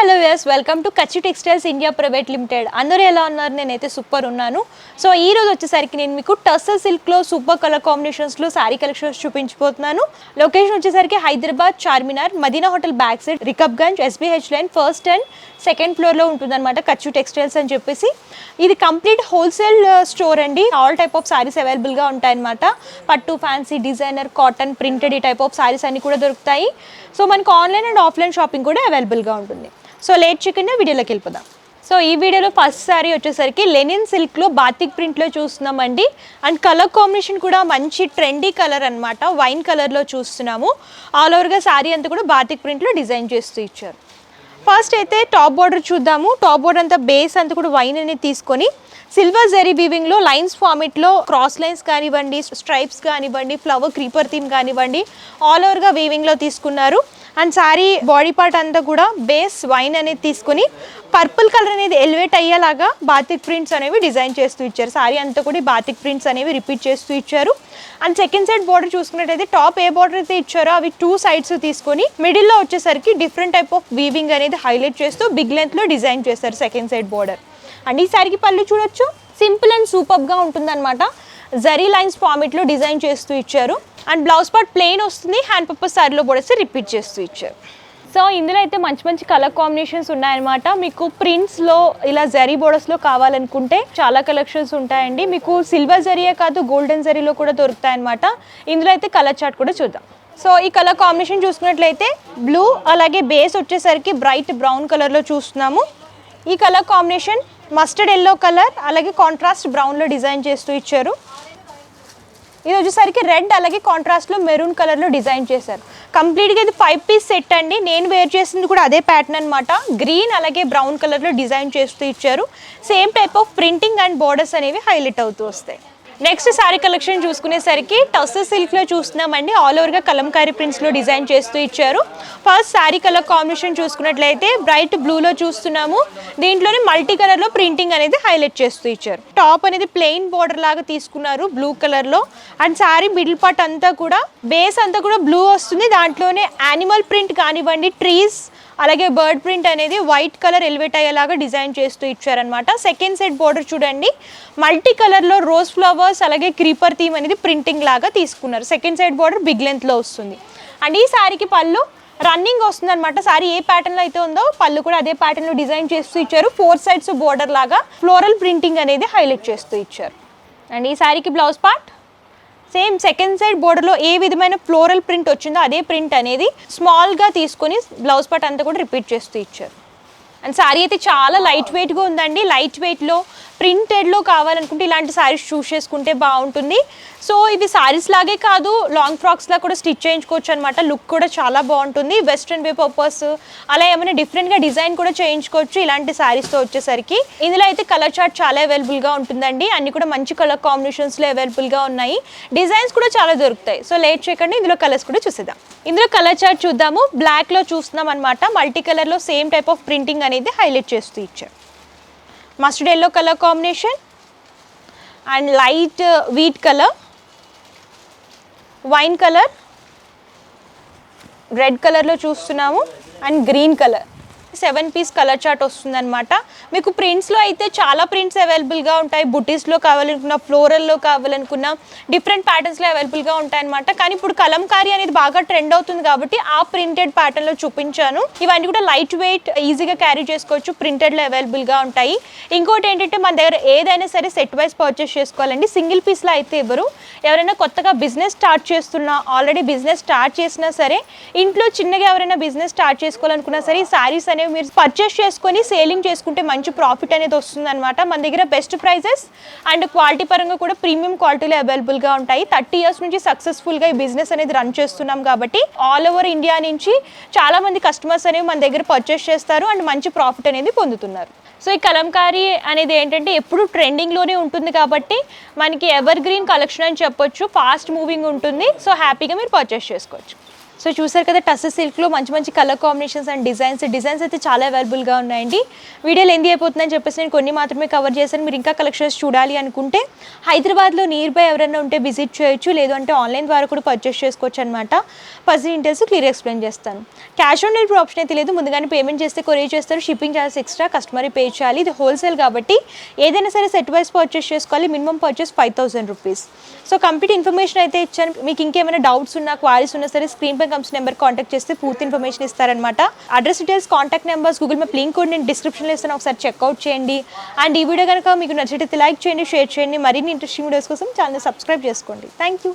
Hello yes welcome to కచ్చి textiles India private limited. అందరూ ఎలా ఉన్నారు? నేనైతే సూపర్ ఉన్నాను. సో ఈ రోజు వచ్చేసరికి నేను మీకు టస్సర్ సిల్క్లో సూపర్ కలర్ కాంబినేషన్స్లో శారీ కలెక్షన్స్ చూపించబోతున్నాను. లొకేషన్ వచ్చేసరికి Hyderabad Charminar, Madina hotel back side, Rikabganj, SBH line first and second ఫ్లోర్లో ఉంటుందన్నమాట కచ్చు టెక్స్టైల్స్ అని చెప్పేసి. ఇది కంప్లీట్ హోల్సేల్ స్టోర్ అండి. ఆల్ టైప్ ఆఫ్ శారీస్ అవైలబుల్గా ఉంటాయన్నమాట. పట్టు, ఫ్యాన్సీ, డిజైనర్, కాటన్, ప్రింటెడ్ ఈ టైప్ ఆఫ్ శారీస్ అన్ని కూడా దొరుకుతాయి. సో మనకు ఆన్లైన్ అండ్ ఆఫ్లైన్ షాపింగ్ కూడా అవైలబుల్గా ఉంటుంది. సో లేట్ చేయకుండా వీడియోలోకి వెళ్ళిపోదాం. సో ఈ వీడియోలో ఫస్ట్ శారీ వచ్చేసరికి లెనిన్ సిల్క్లో బాతిక్ ప్రింట్లో చూస్తున్నామండి. అండ్ కలర్ కాంబినేషన్ కూడా మంచి ట్రెండీ కలర్ అనమాట. వైన్ కలర్లో చూస్తున్నాము. ఆల్ ఓవర్గా శారీ అంతా కూడా బాతిక్ ప్రింట్లో డిజైన్ చేస్తూ ఇచ్చారు. ఫస్ట్ అయితే టాప్ బార్డర్ చూద్దాము. టాప్ బార్డర్ అంతా బేస్ అంతా కూడా వైన్ అనేది తీసుకొని సిల్వర్ జరీ వీవింగ్లో లైన్స్ ఫార్మేట్లో క్రాస్ లైన్స్ కానివ్వండి, స్ట్రైప్స్ కానివ్వండి, ఫ్లవర్ క్రీపర్ థీమ్ కానివ్వండి, ఆల్ ఓవర్గా వీవింగ్లో తీసుకున్నారు. అండ్ శారీ బాడీ పార్ట్ అంతా కూడా బేస్ వైన్ అనేది తీసుకొని పర్పుల్ కలర్ అనేది ఎలివేట్ అయ్యేలాగా బాతిక్ ప్రింట్స్ అనేవి డిజైన్ చేస్తూ ఇచ్చారు. శారీ అంతా కూడా బాతిక్ ప్రింట్స్ అనేవి రిపీట్ చేస్తూ ఇచ్చారు. అండ్ సెకండ్ సైడ్ బార్డర్ చూసుకున్నట్టయితే టాప్ ఏ బార్డర్ అయితే ఇచ్చారో అవి 2 సైడ్స్ తీసుకొని మిడిల్లో వచ్చేసరికి డిఫరెంట్ టైప్ ఆఫ్ వీవింగ్ అనేది హైలైట్ చేస్తూ బిగ్ లెంత్లో డిజైన్ చేస్తారు సెకండ్ సైడ్ బార్డర్. అండ్ ఈ శారీకి పళ్ళు చూడొచ్చు, సింపుల్ అండ్ సూపర్గా ఉంటుందన్నమాట. జరీ లైన్స్ ఫార్మేట్లో డిజైన్ చేస్తూ ఇచ్చారు. అండ్ బ్లౌజ్ పార్ట్ ప్లెయిన్ వస్తుంది. హ్యాండ్ పర్పస్ శారీలో బోర్డర్స్ రిపీట్ చేస్తూ ఇచ్చారు. సో ఇందులో అయితే మంచి మంచి కలర్ కాంబినేషన్స్ ఉన్నాయన్నమాట. మీకు ప్రింట్స్లో ఇలా జరీ బోర్డర్స్లో కావాలనుకుంటే చాలా కలెక్షన్స్ ఉంటాయండి. మీకు సిల్వర్ జరీయే కాదు, గోల్డెన్ జరీలో కూడా దొరుకుతాయన్నమాట. ఇందులో అయితే కలర్ చార్ట్ కూడా చూద్దాం. సో ఈ కలర్ కాంబినేషన్ చూసుకున్నట్లయితే బ్లూ, అలాగే బేస్ వచ్చేసరికి బ్రైట్ బ్రౌన్ కలర్లో చూస్తున్నాము. ఈ colour combination mustard yellow colour, అలాగే కాంట్రాస్ట్ బ్రౌన్లో డిజైన్ చేస్తూ ఇచ్చారు. ఇది వచ్చేసరికి రెడ్, అలాగే కాంట్రాస్ట్లో మెరూన్ కలర్లో డిజైన్ చేశారు. కంప్లీట్గా ఇది 5 పీస్ సెట్ అండి. నేను వేర్ చేసింది కూడా అదే ప్యాటర్న్ అనమాట. గ్రీన్ అలాగే బ్రౌన్ కలర్లో డిజైన్ చేస్తూ ఇచ్చారు. Same type of printing and borders అనేవి హైలైట్ అవుతూ వస్తాయి. నెక్స్ట్ శారీ కలెక్షన్ చూసుకునేసరికి టస్సర్ సిల్క్లో చూస్తున్నామండి. ఆల్ ఓవర్గా కలంకారీ ప్రింట్స్లో డిజైన్ చేస్తూ ఇచ్చారు. ఫస్ట్ శారీ కలర్ కాంబినేషన్ చూసుకున్నట్లయితే బ్రైట్ బ్లూలో చూస్తున్నాము. దీంట్లోనే మల్టీ కలర్లో ప్రింటింగ్ అనేది హైలైట్ చేస్తూ ఇచ్చారు. టాప్ అనేది ప్లెయిన్ బార్డర్ లాగా తీసుకున్నారు బ్లూ కలర్లో. అండ్ శారీ మిడిల్ పార్ట్ అంతా కూడా బేస్ అంతా కూడా బ్లూ వస్తుంది. దాంట్లోనే యానిమల్ ప్రింట్ కానివ్వండి, ట్రీస్, అలాగే బర్డ్ ప్రింట్ అనేది వైట్ కలర్ ఎలివేట్ అయ్యేలాగా డిజైన్ చేస్తూ ఇచ్చారనమాట. సెకండ్ సైడ్ బార్డర్ చూడండి, మల్టీ కలర్లో రోజ్ ఫ్లవర్స్ అలాగే క్రీపర్ థీమ్ అనేది ప్రింటింగ్ లాగా తీసుకున్నారు. సెకండ్ సైడ్ బార్డర్ బిగ్ లెంత్లో వస్తుంది. అండ్ ఈ శారీకి పళ్ళు రన్నింగ్ వస్తుంది అనమాట. శారీ ఏ ప్యాటర్న్లో అయితే ఉందో పళ్ళు కూడా అదే ప్యాటర్న్లో డిజైన్ చేస్తూ ఇచ్చారు. 4 సైడ్స్ బార్డర్ లాగా ఫ్లోరల్ ప్రింటింగ్ అనేది హైలైట్ చేస్తూ ఇచ్చారు. అండ్ ఈ శారీకి blouse part same second side బోర్డర్లో ఏ విధమైన ఫ్లోరల్ ప్రింట్ వచ్చిందో అదే ప్రింట్ అనేది స్మాల్గా తీసుకొని బ్లౌజ్ పార్ట్ అంతా కూడా రిపీట్ చేస్తూ ఇచ్చారు. అండ్ శారీ అయితే చాలా లైట్ వెయిట్గా ఉందండి. లైట్ వెయిట్లో ప్రింటెడ్లో కావాలనుకుంటే ఇలాంటి శారీస్ చూస్ చేసుకుంటే బాగుంటుంది. సో ఇది శారీస్ లాగే కాదు, లాంగ్ ఫ్రాక్స్లా కూడా స్టిచ్ చేయించుకోవచ్చు అనమాట. లుక్ కూడా చాలా బాగుంటుంది. వెస్ట్రన్ వే పర్పస్ అలా ఏమైనా డిఫరెంట్గా డిజైన్ కూడా చేయించుకోవచ్చు ఇలాంటి శారీస్తో వచ్చేసరికి. ఇందులో అయితే కలర్ చార్ట్ చాలా అవైలబుల్గా ఉంటుందండి. అన్ని కూడా మంచి కలర్ కాంబినేషన్స్లో అవైలబుల్గా ఉన్నాయి. డిజైన్స్ కూడా చాలా దొరుకుతాయి. సో లేట్ చేయకండి, ఇందులో కలర్స్ కూడా చూసేద్దాం. ఇందులో కలర్ చార్ట్ చూద్దాము. బ్లాక్లో చూస్తున్నాం అనమాట. మల్టీ కలర్లో సేమ్ టైప్ ఆఫ్ ప్రింటింగ్ అనేది హైలైట్ చేస్తూ ఇచ్చారు. Mustard yellow colour combination and light wheat colour, wine colour, red కలర్లో చూస్తున్నాము and green colour. 7 piece colour chart వస్తుందన్నమాట. మీకు ప్రింట్స్లో అయితే చాలా ప్రింట్స్ అవైలబుల్గా ఉంటాయి. బుటీస్లో కావాలనుకున్న, ఫ్లోరల్లో కావాలనుకున్న డిఫరెంట్ ప్యాటర్న్స్లో అవైలబుల్గా ఉంటాయన్నమాట. కానీ ఇప్పుడు కలంకారీ అనేది బాగా ట్రెండ్ అవుతుంది కాబట్టి ఆ ప్రింటెడ్ ప్యాటర్న్లో చూపించాను. ఇవన్నీ కూడా లైట్ వెయిట్, ఈజీగా క్యారీ చేసుకోవచ్చు. ప్రింటెడ్లో అవైలబుల్గా ఉంటాయి. ఇంకోటి ఏంటంటే మన దగ్గర ఏదైనా సరే సెట్ వైజ్ పర్చేస్ చేసుకోవాలండి. సింగిల్ పీస్లో అయితే ఎవరు ఎవరైనా కొత్తగా బిజినెస్ స్టార్ట్ చేస్తున్నా, ఆల్రెడీ బిజినెస్ స్టార్ట్ చేసినా సరే, ఇంట్లో చిన్నగా ఎవరైనా బిజినెస్ స్టార్ట్ చేసుకోవాలనుకున్నా సరే ఈ శారీస్ అనేవి మీరు పర్చేస్ చేసుకొని సేలింగ్ చేసుకుంటే మంచి ప్రాఫిట్ అనేది వస్తుంది అనమాట. మన దగ్గర బెస్ట్ ప్రైజెస్ అండ్ క్వాలిటీ పరంగా కూడా ప్రీమియం క్వాలిటీలో అవైలబుల్గా ఉంటాయి. 30 ఇయర్స్ నుంచి సక్సెస్ఫుల్గా ఈ బిజినెస్ అనేది రన్ చేస్తున్నాం కాబట్టి ఆల్ ఓవర్ ఇండియా నుంచి చాలా మంది కస్టమర్స్ అనేవి మన దగ్గర పర్చేస్ చేస్తారు అండ్ మంచి ప్రాఫిట్ అనేది పొందుతున్నారు. సో ఈ కలంకారీ అనేది ఏంటంటే ఎప్పుడు ట్రెండింగ్లోనే ఉంటుంది కాబట్టి మనకి ఎవర్ గ్రీన్ కలెక్షన్ అని చెప్పొచ్చు. ఫాస్ట్ మూవింగ్ ఉంటుంది. సో హ్యాపీగా మీరు పర్చేస్ చేసుకోవచ్చు. సో చూసారు కదా టస్సర్ సిల్క్లో మంచి మంచి కలర్ కాంబినేషన్స్ అండ్ డిజైన్స్ అయితే చాలా అవైలబుల్గా ఉన్నాయండి. వీడియో లెంతీ అయిపోతుందని చెప్పేసి నేను కొన్ని మాత్రమే కవర్ చేశాను. మీరు ఇంకా కలెక్షన్స్ చూడాలి అనుకుంటే హైదరాబాద్లో నియర్ బై ఎవరైనా ఉంటే విజిట్ చేయొచ్చు, లేదు అంటే ఆన్లైన్ ద్వారా కూడా పర్చేస్ చేసుకోవచ్చు అనమాట. ఫస్ట్ డీటెయిల్స్ క్లియర్ ఎక్స్ప్లెయిన్ చేస్తాను. క్యాష్ ఆన్ డెలివరీ ఆప్షన్ అయితే లేదు, ముందుగానే పేమెంట్ చేస్తే కొరియర్ చేస్తారు. Shipping charges extra customer pay చేయాలి. ఇది హోల్సేల్ కాబట్టి ఏదైనా సరే సెట్ వైస్ పర్చేస్ చేసుకోవాలి. Minimum purchase 5,000 rupees. So complete information అయితే ఇచ్చాను. మీకు ఇంకేమైనా డౌట్స్ ఉన్నా క్వారీస్ ఉన్నా సరే స్క్రీన్ పై కమ్స్ నెంబర్ కాంటాక్ట్ చేస్తే పూర్తి ఇన్ఫర్మేషన్ ఇస్తారనమాట. Address details, contact numbers, Google map link కూడా నేను డిస్క్రిప్షన్లో ఇస్తాను, ఒకసారి చెక్అవుట్ చేయండి. అండ్ ఈ వీడియో కనుక మీకు నచ్చితే లైక్ చేయండి, షేర్ చేయండి. మరిన్ని ఇంట్రెస్టింగ్ వీడియోస్ కోసం ఛానల్ సబ్స్క్రైబ్ చేసుకోండి. Thank you.